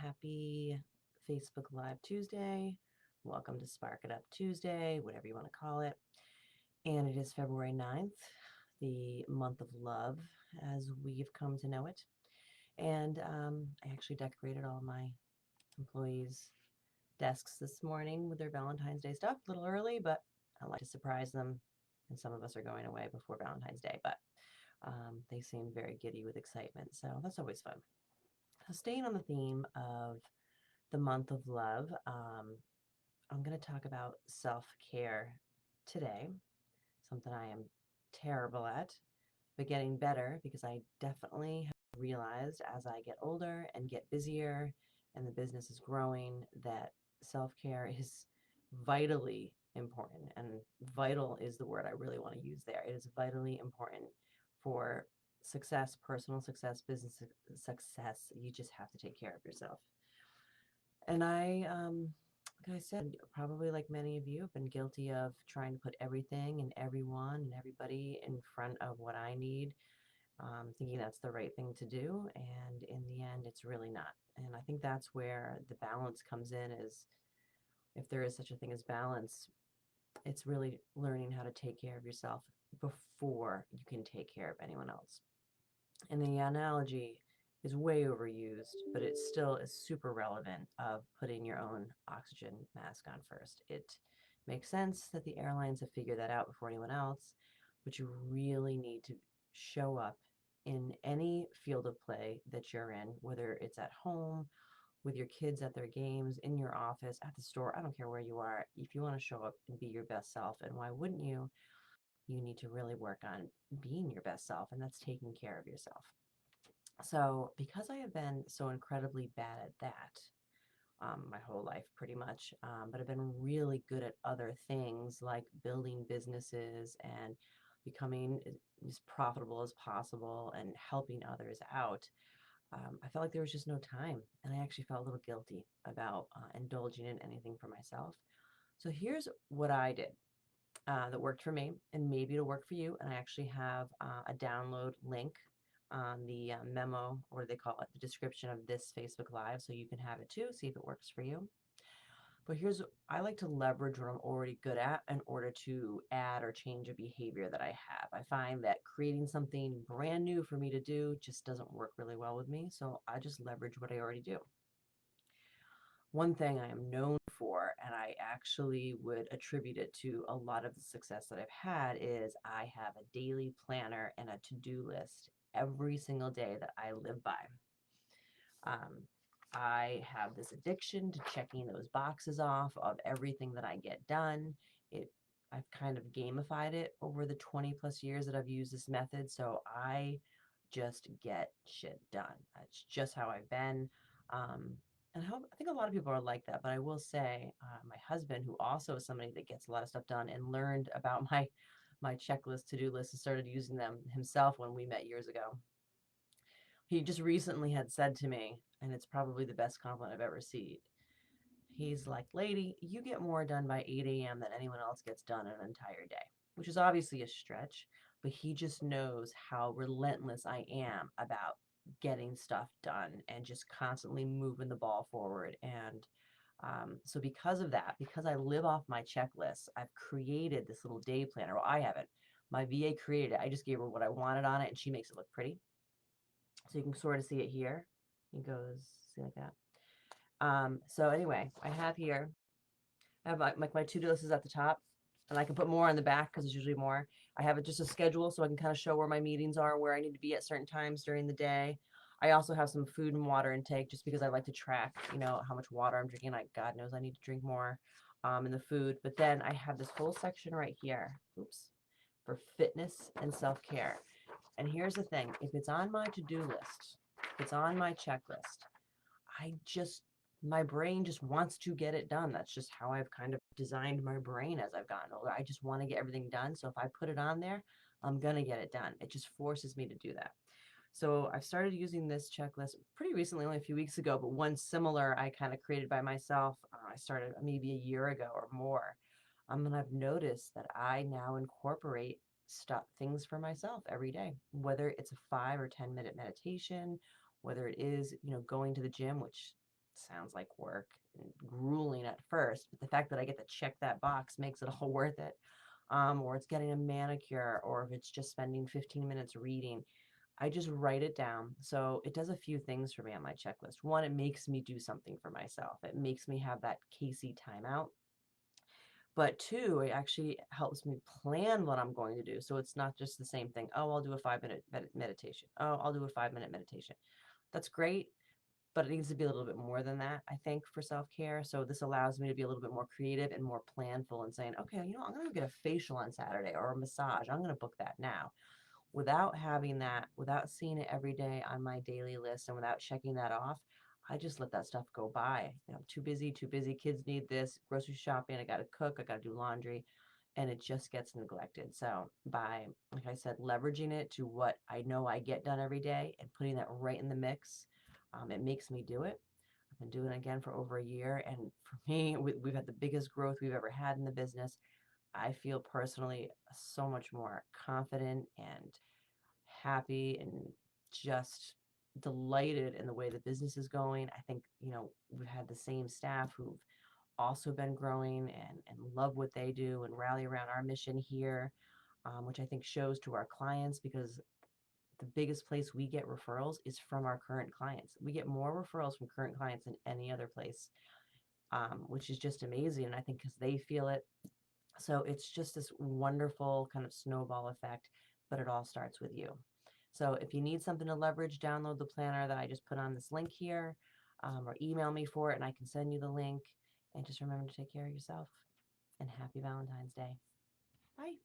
Happy Facebook Live Tuesday. Welcome to Spark It Up Tuesday, whatever you want to call it. And it is February 9th, the month of love as we've come to know it. And I actually decorated all my employees' desks this morning with their Valentine's Day stuff, a little early, but I like to surprise them. And some of us are going away before Valentine's Day, but they seem very giddy with excitement. So that's always fun. So staying on the theme of the month of love, I'm going to talk about self-care today, something I am terrible at, but getting better because I definitely have realized as I get older and get busier and the business is growing that self-care is vitally important. And vital is the word I really want to use there. It is vitally important for success, personal success, business success. You just have to take care of yourself. And like I said, probably like many of you, have been guilty of trying to put everything and everyone and everybody in front of what I need, thinking that's the right thing to do. And in the end, it's really not. And I think that's where the balance comes in is if there is such a thing as balance, it's really learning how to take care of yourself before you can take care of anyone else. And the analogy is way overused, but it still is super relevant of putting your own oxygen mask on first. It makes sense that the airlines have figured that out before anyone else, but you really need to show up in any field of play that you're in, whether it's at home, with your kids at their games, in your office, at the store, I don't care where you are. If you want to show up and be your best self, and why wouldn't you? You need to really work on being your best self, and that's taking care of yourself. So, because I have been so incredibly bad at that my whole life, pretty much, but I've been really good at other things like building businesses and becoming as profitable as possible and helping others out. I felt like there was just no time, and I actually felt a little guilty about indulging in anything for myself. So, here's what I did that worked for me, and maybe it'll work for you. And I actually have a download link on the memo, or they call it the description of this Facebook Live, so you can have it too, see if it works for you. But I like to leverage what I'm already good at in order to add or change a behavior that I have. I find that creating something brand new for me to do just doesn't work really well with me, so I just leverage what I already do. One thing I am known for, and I actually would attribute it to a lot of the success that I've had, is I have a daily planner and a to-do list every single day that I live by. I have this addiction to checking those boxes off of everything that I get done. I've kind of gamified it over the 20 plus years that I've used this method. So I just get shit done. That's just how I've been. And I think a lot of people are like that, but I will say my husband, who also is somebody that gets a lot of stuff done and learned about my checklist, to-do list, and started using them himself when we met years ago. He just recently had said to me, and it's probably the best compliment I've ever received. He's like, lady, you get more done by 8 a.m. than anyone else gets done in an entire day, which is obviously a stretch, but he just knows how relentless I am about getting stuff done and just constantly moving the ball forward. And so because of that, because I live off my checklist, I've created this little day planner. Well, I haven't. My VA created it. I just gave her what I wanted on it, and she makes it look pretty. So you can sort of see it here. It goes, see like that. So anyway, I have here, I have my to-do list is at the top, and I can put more on the back because there's usually more. I have just a schedule so I can kind of show where my meetings are, where I need to be at certain times during the day. I also have some food and water intake just because I like to track, how much water I'm drinking. Like God knows I need to drink more in the food. But then I have this whole section right here, oops, for fitness and self-care. And here's the thing, if it's on my to-do list, if it's on my checklist, my brain just wants to get it done. That's just how I've kind of designed my brain as I've gotten older. I just want to get everything done. So if I put it on there, I'm going to get it done. It just forces me to do that. So I've started using this checklist pretty recently, only a few weeks ago, but one similar I kind of created by myself. I started maybe a year ago or more. And I've noticed that I now incorporate things for myself every day, whether it's a 5 or 10 minute meditation, whether it is, going to the gym, which sounds like work and grueling at first, but the fact that I get to check that box makes it all worth it. Or it's getting a manicure, or if it's just spending 15 minutes reading, I just write it down. So it does a few things for me on my checklist. One, it makes me do something for myself. It makes me have that Casey timeout. But two, it actually helps me plan what I'm going to do. So it's not just the same thing. Oh, I'll do a 5 minute meditation. Oh, I'll do a 5 minute meditation. That's great, but it needs to be a little bit more than that, I think, for self-care. So this allows me to be a little bit more creative and more planful and saying, okay, I'm going to get a facial on Saturday or a massage. I'm going to book that now. Without having that, without seeing it every day on my daily list and without checking that off, I just let that stuff go by. Too busy, too busy. Kids need this, grocery shopping. I got to cook, I got to do laundry, and it just gets neglected. So by, like I said, leveraging it to what I know I get done every day and putting that right in the mix, it makes me do it. I've been doing it again for over a year. And for me, we've had the biggest growth we've ever had in the business. I feel personally so much more confident and happy and just delighted in the way the business is going. I think, we've had the same staff who've also been growing and love what they do and rally around our mission here, which I think shows to our clients because the biggest place we get referrals is from our current clients. We get more referrals from current clients than any other place, which is just amazing. And I think because they feel it. So it's just this wonderful kind of snowball effect, but it all starts with you. So if you need something to leverage, download the planner that I just put on this link here, or email me for it and I can send you the link. And just remember to take care of yourself and happy Valentine's Day. Bye.